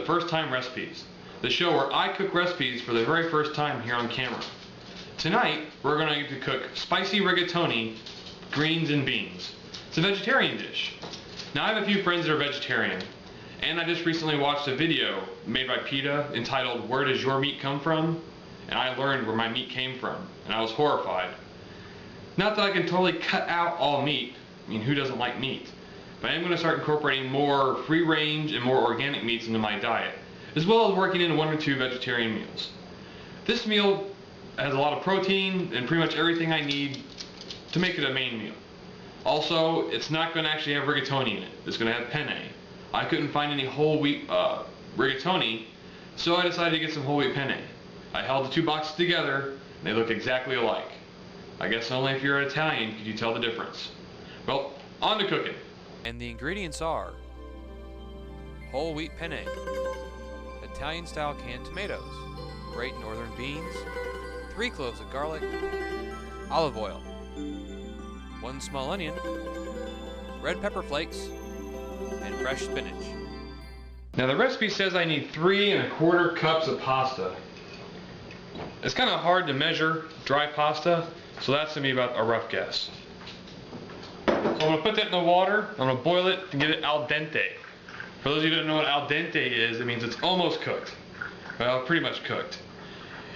to First Time Recipes, the show where I cook recipes for the very first time here on camera. Tonight, we're going to cook spicy rigatoni, greens and beans. It's a vegetarian dish. Now I have a few friends that are vegetarian, and I just recently watched a video made by PETA entitled "Where Does Your Meat Come From?" and I learned where my meat came from, and I was horrified. Not that I can totally cut out all meat, I mean, who doesn't like meat? But I am going to start incorporating more free range and more organic meats into my diet, as well as working in 1 or 2 vegetarian meals. This meal has a lot of protein and pretty much everything I need to make it a main meal. Also, it's not going to actually have rigatoni in it. It's going to have penne. I couldn't find any whole wheat rigatoni, so I decided to get some whole wheat penne. I held the 2 boxes together, and they look exactly alike. I guess only if you're Italian could you tell the difference. Well, on to cooking. And the ingredients are whole wheat penne, Italian style canned tomatoes, great northern beans, 3 cloves of garlic, olive oil, 1 small onion, red pepper flakes, and fresh spinach. Now the recipe says I need 3 1/4 cups of pasta. It's kind of hard to measure dry pasta, so that's going to be about a rough guess. So I'm going to put that in the water, I'm going to boil it and get it al dente. For those of you who don't know what al dente is, it means it's almost cooked. Well, pretty much cooked.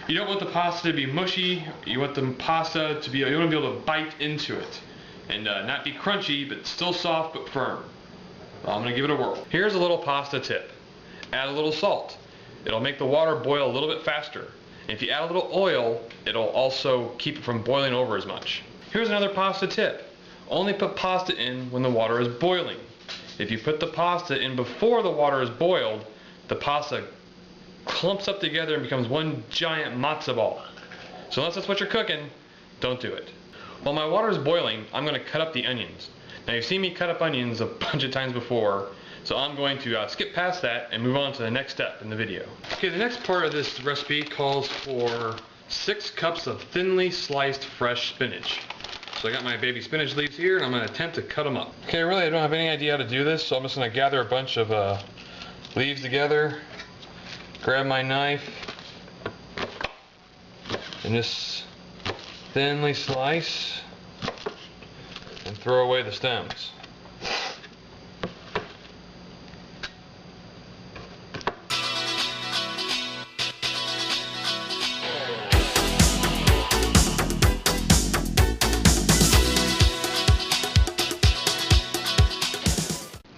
You don't want the pasta to be mushy, you want the pasta to be, you want to be able to bite into it. And not be crunchy, but still soft but firm. Well, I'm going to give it a whirl. Here's a little pasta tip. Add a little salt. It'll make the water boil a little bit faster. And if you add a little oil, it'll also keep it from boiling over as much. Here's another pasta tip. Only put pasta in when the water is boiling. If you put the pasta in before the water is boiled, the pasta clumps up together and becomes one giant matzo ball. So unless that's what you're cooking, don't do it. While my water is boiling, I'm going to cut up the onions. Now you've seen me cut up onions a bunch of times before, so I'm going to skip past that and move on to the next step in the video. Okay, the next part of this recipe calls for 6 cups of thinly sliced fresh spinach. So I got my baby spinach leaves here, and I'm going to attempt to cut them up. Okay, really I don't have any idea how to do this, so I'm just going to gather a bunch of leaves together, grab my knife, and just thinly slice and throw away the stems.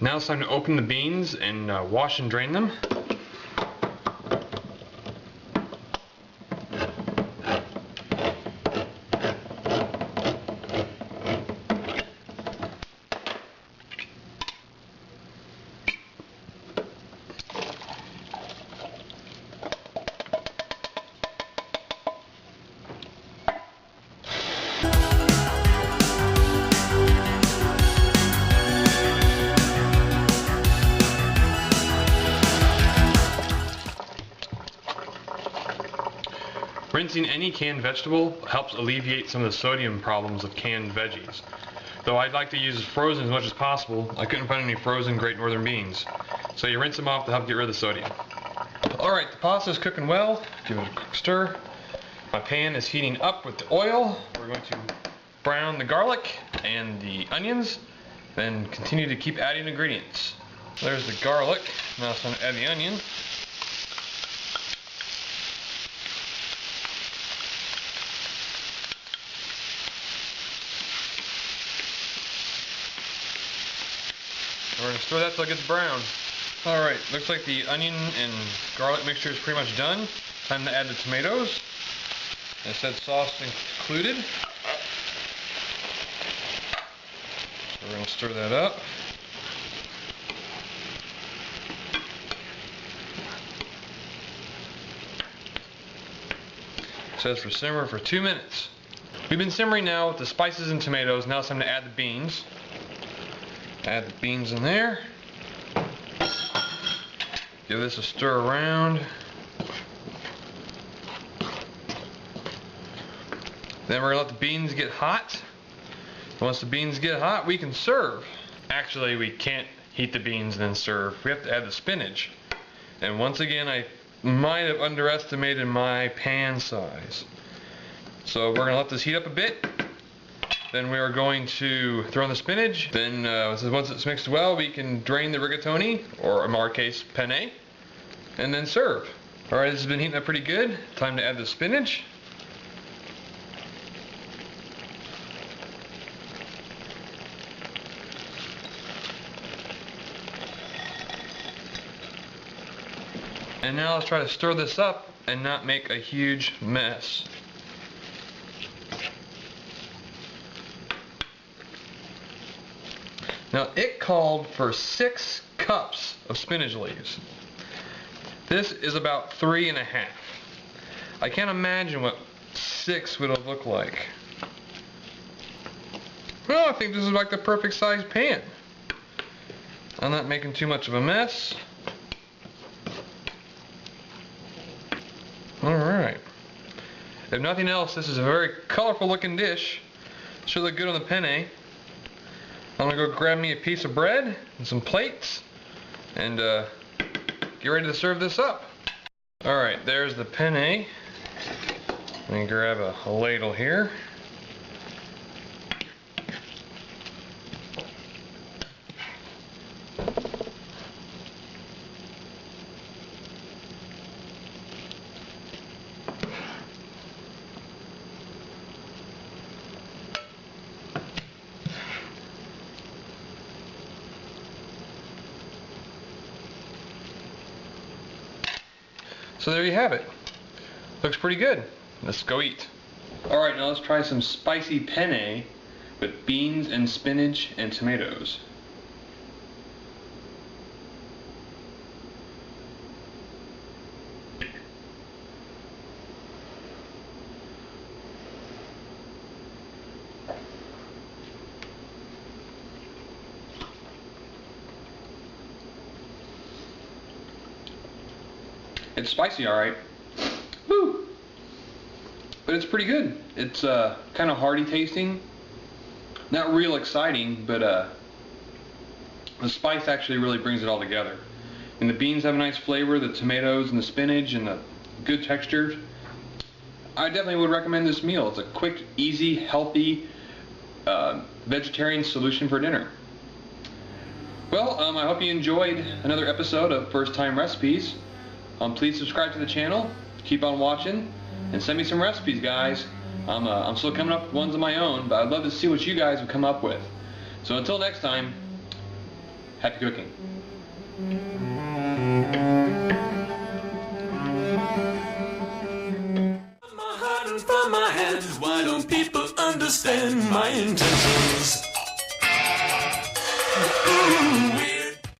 Now it's time to open the beans and wash and drain them. Rinsing any canned vegetable helps alleviate some of the sodium problems of canned veggies. Though I'd like to use frozen as much as possible, I couldn't find any frozen Great Northern beans. So you rinse them off to help get rid of the sodium. Alright, the pasta is cooking well. Give it a quick stir. My pan is heating up with the oil. We're going to brown the garlic and the onions, then continue to keep adding ingredients. There's the garlic. Now it's time to add the onion. We're going to stir that till it gets brown. Alright, looks like the onion and garlic mixture is pretty much done. Time to add the tomatoes. It said sauce included. We're going to stir that up. It says for simmer for 2 minutes. We've been simmering now with the spices and tomatoes. Now it's time to add the beans. Add the beans in there. Give this a stir around. Then we're going to let the beans get hot. Once the beans get hot, we can serve. Actually, we can't heat the beans and then serve. We have to add the spinach. And once again, I might have underestimated my pan size. So we're going to let this heat up a bit. Then we are going to throw in the spinach. Then once it's mixed well, we can drain the rigatoni, or in our case, penne, and then serve. Alright, this has been heating up pretty good. Time to add the spinach. And now let's try to stir this up and not make a huge mess. Now it called for 6 cups of spinach leaves. This is about 3.5. I can't imagine what 6 would have looked like. Well, I think this is like the perfect size pan. I'm not making too much of a mess. Alright. If nothing else, this is a very colorful looking dish. Should look good on the penne. I'm going to go grab me a piece of bread and some plates and get ready to serve this up. Alright, there's the penne. Let me grab a ladle here. So there you have it. Looks pretty good. Let's go eat. Alright, now let's try some spicy penne with beans and spinach and tomatoes. It's spicy, alright. Woo! But it's pretty good. It's kind of hearty tasting. Not real exciting, but the spice actually really brings it all together. And the beans have a nice flavor, the tomatoes and the spinach and the good texture. I definitely would recommend this meal. It's a quick, easy, healthy vegetarian solution for dinner. Well, I hope you enjoyed another episode of First Time Recipes. Please subscribe to the channel, keep on watching, and send me some recipes, guys. I'm still coming up with ones of my own, but I'd love to see what you guys have come up with. So until next time, happy cooking. From my heart and from my hands, why don't people understand my intentions? Ooh,